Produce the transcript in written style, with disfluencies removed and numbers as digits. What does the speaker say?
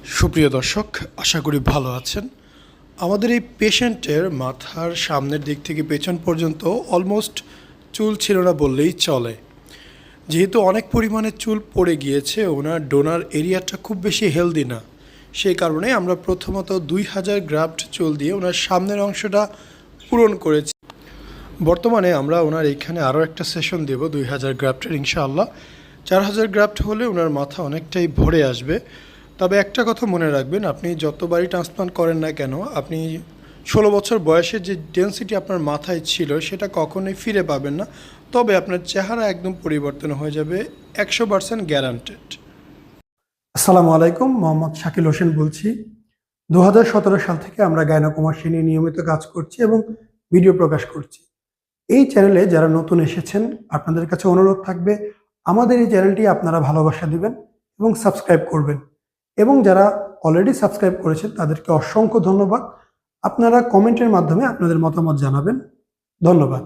সুপ্রিয় দর্শক, আশা করি ভালো আছেন। আমাদের এই পেশেন্টের মাথার সামনের দিক থেকে পেছন পর্যন্ত অলমোস্ট চুল ছিল না বললেই চলে। যেহেতু অনেক পরিমাণে চুল পড়ে গিয়েছে, ওনার ডোনার এরিয়াটা খুব বেশি হেলদি না, সেই কারণে আমরা প্রথমত 2000 গ্রাফট চুল দিয়ে ওনার সামনের অংশটা পূরণ করেছি। বর্তমানে আমরা ওনার এইখানে আরও একটা সেশন দেব 2000 গ্রাফটের, ইনশাআল্লাহ 4000 গ্রাফট হলে ওনার মাথা অনেকটাই ভরে আসবে। তবে একটা কথা মনে রাখবেন, আপনি যতবারই ট্রান্সপ্লান্ট করেন না কেন, আপনি 16 বছর বয়সে যে ডেন্সিটি আপনার মাথায় ছিল সেটা কখনোই ফিরে পাবেন না। তবে আপনার চেহারা একদম পরিবর্তন হয়ে যাবে, 100% গ্যারান্টেড। আসসালামু আলাইকুম, মোহাম্মদ শাকিল হোসেন বলছি। 2017 সাল থেকে আমরা গাইনোকমার্সি নিয়ে নিয়মিত কাজ করছি এবং ভিডিও প্রকাশ করছি। এই চ্যানেলে যারা নতুন এসেছেন, আপনাদের কাছে অনুরোধ থাকবে আমাদের এই চ্যানেলটি আপনারা ভালোবাসা দিবেন এবং সাবস্ক্রাইব করবেন। এবং যারা অলরেডি সাবস্ক্রাইব করেছেন তাদেরকে অসংখ্য ধন্যবাদ। আপনারা কমেন্টের মাধ্যমে আপনাদের মতামত জানাবেন। ধন্যবাদ।